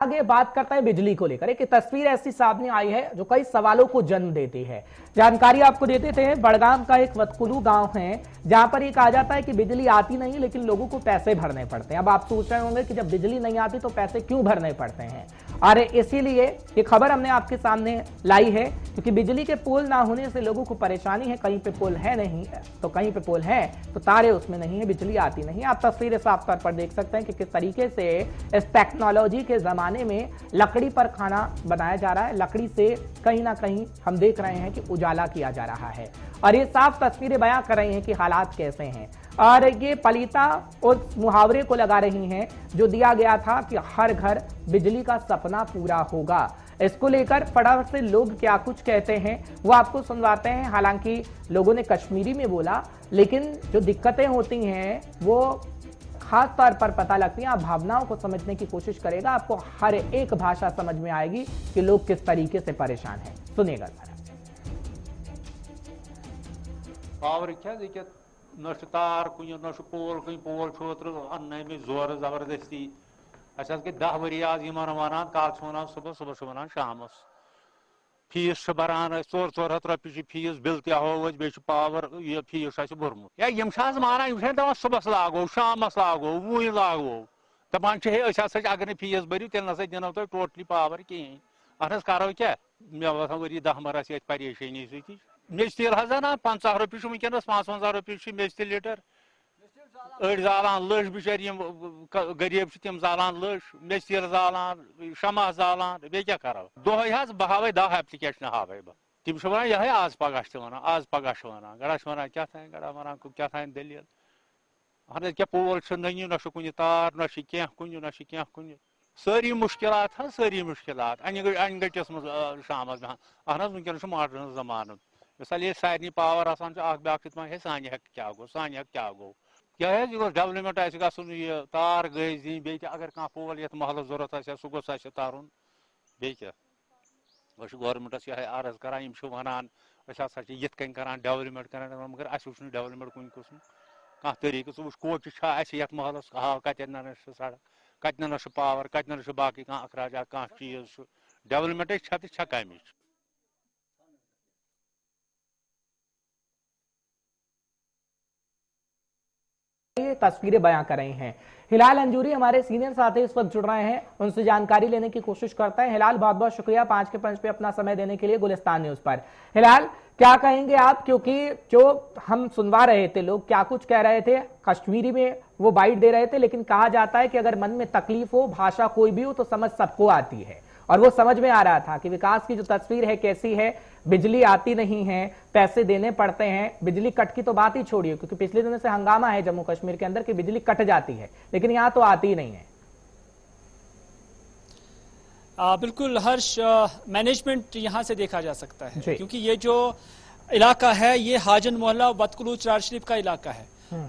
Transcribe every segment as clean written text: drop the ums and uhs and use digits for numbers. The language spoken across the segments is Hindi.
आगे बात करते हैं बिजली को लेकर। एक तस्वीर ऐसी सामने आई है जो कई सवालों को जन्म देती है। जानकारी आपको देते थे, बड़गाम का एक वतकुलू गांव है जहां पर ये कहा जाता है कि बिजली आती नहीं लेकिन लोगों को पैसे भरने पड़ते हैं। अब आप सोच रहे होंगे कि जब बिजली नहीं आती तो पैसे क्यों भरने पड़ते हैं। अरे इसीलिए ये खबर हमने आपके सामने लाई है क्योंकि बिजली के पोल ना होने से लोगों को परेशानी है। कहीं पे पोल है नहीं तो कहीं पे पोल है तो तारे उसमें नहीं है, बिजली आती नहीं। आप तस्वीरें साफ तौर पर देख सकते हैं कि किस तरीके से इस टेक्नोलॉजी के जमाने में लकड़ी पर खाना बनाया जा रहा है। लकड़ी से कहीं ना कहीं हम देख रहे हैं कि उजाला किया जा रहा है और ये साफ तस्वीरें बयां कर रही हैं कि हालात कैसे हैं। और ये पलीता और मुहावरे को लगा रही हैं जो दिया गया था कि हर घर बिजली का सपना पूरा होगा। इसको लेकर फटाफट से लोग क्या कुछ कहते हैं वो आपको सुनवाते हैं। हालांकि लोगों ने कश्मीरी में बोला लेकिन जो दिक्कतें होती हैं वो खास तौर पर पता लगती है। आप भावनाओं को समझने की कोशिश करेगा, आपको हर एक भाषा समझ में आएगी कि लोग किस तरीके से परेशान हैं। सुनिएगा जरा। पावर क्या देखिए न तार कुछ न पोल कहीं पोल छोत्र अन्न में जोर जबरदस्ती अच्छा 10 वरी आज वन कल वन सुबह सुबह वन शाम फीस बरान 400 रपये फीस बिल तहो बे पावर यह फीस भरमुत या माना दपान सुबह लागो शामस लागो वो लागो दपान हे अगर फीस भरू तेल ना दिन तुम टोटली पावर कहें अहन करो क्या मे बसान वरी 10 बरस ये परेशानी सती मेज तेल ना 50 रपये वनस 55 रपये मेज तेल लीटर अड़ जालान लश बिचार गरीब तम जालान लश मेज तेल जालान शमा जालान बे क्या करो दोह बह हावे 10 एप्लिकेशन हावे बह तम वन यह आज पगह वन आज पगह वन गड़ा वन क्या गड़ा वन क्या दलील अहन क्या पोल नई न कुन तार न क्या कुन न क्या कुन सारी मुश्किलात सारी मुश्किलात अन गटिस मज शाम अहन वनकन मॉडर्न जमान मिसाल ये सारे पावर आसान ब्याक है सान हेक क्या गो सान हेक क्या गो क्या है डेवलपमेंट यह तार गई दिन बे अगर कह पोल ये महल जरूरत सह गोस तारुन बे क्या गवर्नमेंटस यह अर्ज करान वन ये करान डेवलपमेंट करान मगर अस वो डेवलपमेंट कुन किस्म कह तरीक व कोच ये महलस हाव कतन सड़क कतन पावर कतन बाकी कह अखराज कह चीज डेवलपमेंट कम तस्वीरें बयां कर रहे हैं। हिलाल अंजूरी हमारे सीनियर साथी इस वक्त जुड़ रहे हैं, उनसे जानकारी लेने की कोशिश करते हैं। हिलाल बहुत बहुत शुक्रिया 5 के पंच पे अपना समय देने के लिए गुलिस्तान न्यूज पर। हिलाल क्या कहेंगे आप, क्योंकि जो हम सुनवा रहे थे लोग क्या कुछ कह रहे थे, कश्मीरी में वो बाइट दे रहे थे लेकिन कहा जाता है कि अगर मन में तकलीफ हो भाषा कोई भी हो तो समझ सबको आती है और वो समझ में आ रहा था कि विकास की जो तस्वीर है कैसी है। बिजली आती नहीं है, पैसे देने पड़ते हैं। बिजली कट की तो बात ही छोड़िए क्योंकि पिछले दिनों से हंगामा है जम्मू कश्मीर के अंदर कि बिजली कट जाती है लेकिन यहां तो आती ही नहीं है। बिल्कुल हर्ष, मैनेजमेंट यहां से देखा जा सकता है क्योंकि ये जो इलाका है ये हाजन मोहल्ला वतकुलू चार शरीफ का इलाका है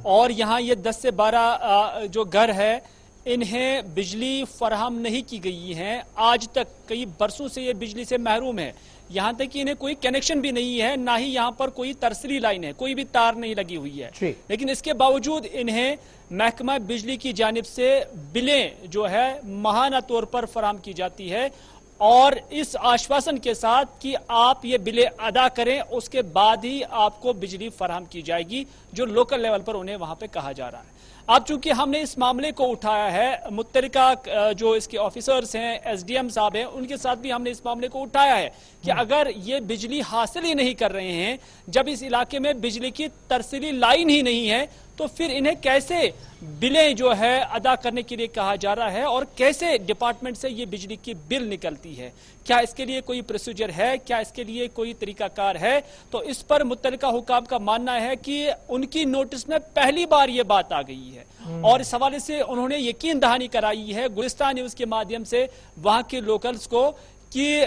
और यहाँ ये 10 से 12 जो घर है इन्हें बिजली फराहम नहीं की गई है। आज तक कई बरसों से ये बिजली से महरूम है। यहाँ तक कि इन्हें कोई कनेक्शन भी नहीं है, ना ही यहाँ पर कोई तरसरी लाइन है, कोई भी तार नहीं लगी हुई है। लेकिन इसके बावजूद इन्हें महकमा बिजली की जानिब से बिलें जो है माहाना तौर पर फराहम की जाती है और इस आश्वासन के साथ कि आप ये बिलें अदा करें उसके बाद ही आपको बिजली फराहम की जाएगी, जो लोकल लेवल पर उन्हें वहां पे कहा जा रहा है। अब चूंकि हमने इस मामले को उठाया है, मुत्तरिका जो इसके ऑफिसर्स हैं, एसडीएम साहब हैं, उनके साथ भी हमने इस मामले को उठाया है कि अगर ये बिजली हासिल ही नहीं कर रहे हैं, जब इस इलाके में बिजली की तरसीली लाइन ही नहीं है तो फिर इन्हें कैसे बिलें जो है अदा करने के लिए कहा जा रहा है और कैसे डिपार्टमेंट से ये बिजली की बिल निकलती है। क्या इसके लिए कोई प्रोसीजर है, क्या इसके लिए कोई तरीकाकार है? तो इस पर मुत्तलिका हुकाम का मानना है कि उनकी नोटिस में पहली बार ये बात आ गई है और इस हवाले से उन्होंने यकीन दहानी कराई है गुलिस्तान न्यूज के माध्यम से वहां के लोकल्स को कि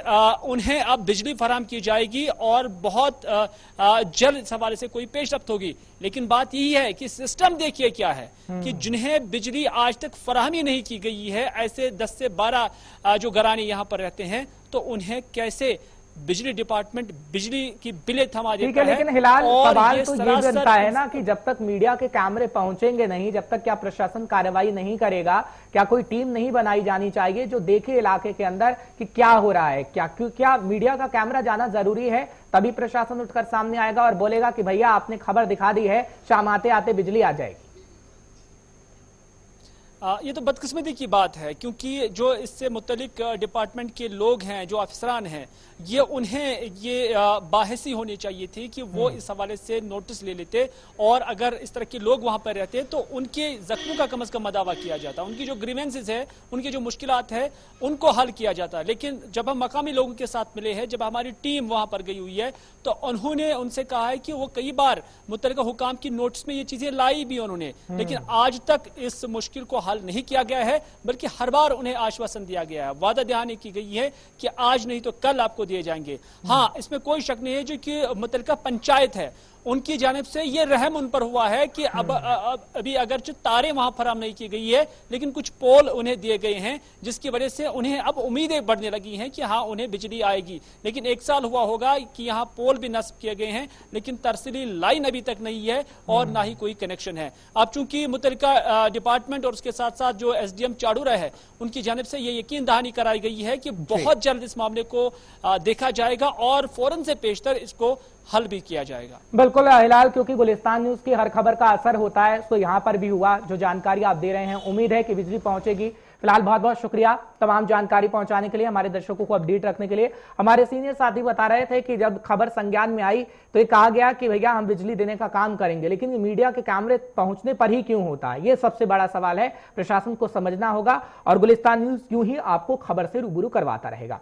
उन्हें अब बिजली फराहम की जाएगी और बहुत जल्द इस हवाले से कोई पेशरफ्त होगी। लेकिन बात यही है कि सिस्टम देखिए क्या है कि जिन्हें बिजली आज तक फराहमी नहीं की गई है, ऐसे 10 से 12 जो घराने यहां पर रहते हैं, तो उन्हें कैसे बिजली डिपार्टमेंट बिजली की बिलें थमा देता है। लेकिन हिलाल सवाल तो ये बनता है ना कि जब तक मीडिया के कैमरे पहुंचेंगे नहीं, जब तक क्या प्रशासन कार्रवाई नहीं करेगा, क्या कोई टीम नहीं बनाई जानी चाहिए जो देखे इलाके के अंदर कि क्या हो रहा है, क्या मीडिया का कैमरा जाना जरूरी है, तभी प्रशासन उठकर सामने आएगा और बोलेगा कि भैया आपने खबर दिखा दी है, शाम आते आते बिजली आ जाएगी। ये तो बदकिस्मती की बात है, क्योंकि जो इससे मुतलिक डिपार्टमेंट के लोग हैं, जो अफसरान हैं, ये उन्हें ये बाहिसी होनी चाहिए थी कि वो इस हवाले से नोटिस ले लेते, और अगर इस तरह के लोग वहां पर रहते तो उनके जख्मों का कम अज कम मदावा किया जाता, उनकी जो ग्रीवेंसेस है, उनकी जो मुश्किलात है, उनको हल किया जाता। लेकिन जब हम मकामी लोगों के साथ मिले हैं, जब हमारी टीम वहां पर गई हुई है, तो उन्होंने उनसे कहा है कि वो कई बार मुतल्लिका हुकाम की नोटिस में ये चीजें लाई भी उन्होंने, लेकिन आज तक इस मुश्किल को हल नहीं किया गया है, बल्कि हर बार उन्हें आश्वासन दिया गया है, वादा दहानी की गई है कि आज नहीं तो कल आपको दिए जाएंगे। हाँ, इसमें कोई शक नहीं है जो कि मुतल्लिका पंचायत है, उनकी जानिब से ये रहम उन पर हुआ है कि अब अभी अगरचे तारे वहां फराम नहीं की गई है, लेकिन कुछ पोल उन्हें दिए गए हैं, जिसकी वजह से उन्हें अब उम्मीदें बढ़ने लगी हैं कि हाँ उन्हें बिजली आएगी। लेकिन 1 साल हुआ होगा कि यहाँ पोल भी नस्ब किए गए हैं, लेकिन तरसीली लाइन अभी तक नहीं है और ना ही कोई कनेक्शन है। अब चूंकि मुतल्लिका डिपार्टमेंट और उसके साथ साथ जो SDM चाड़ूरा है, उनकी जानिब से ये यकीन दहानी कराई गई है कि बहुत जल्द इस मामले को देखा जाएगा और फौरन से पेशतर इसको हल भी किया जाएगा। बिल्कुल हिलाल, क्योंकि गुलिस्तान न्यूज की हर खबर का असर होता है, तो यहां पर भी हुआ। जो जानकारी आप दे रहे हैं, उम्मीद है कि बिजली पहुंचेगी। फिलहाल बहुत बहुत शुक्रिया तमाम जानकारी पहुंचाने के लिए, हमारे दर्शकों को अपडेट रखने के लिए। हमारे सीनियर साथी बता रहे थे कि जब खबर संज्ञान में आई तो ये कहा गया कि भैया हम बिजली देने का काम करेंगे, लेकिन ये मीडिया के कैमरे पहुंचने पर ही क्यों होता है, ये सबसे बड़ा सवाल है। प्रशासन को समझना होगा और गुलिस्तान न्यूज यूं ही आपको खबर से रूबरू करवाता रहेगा।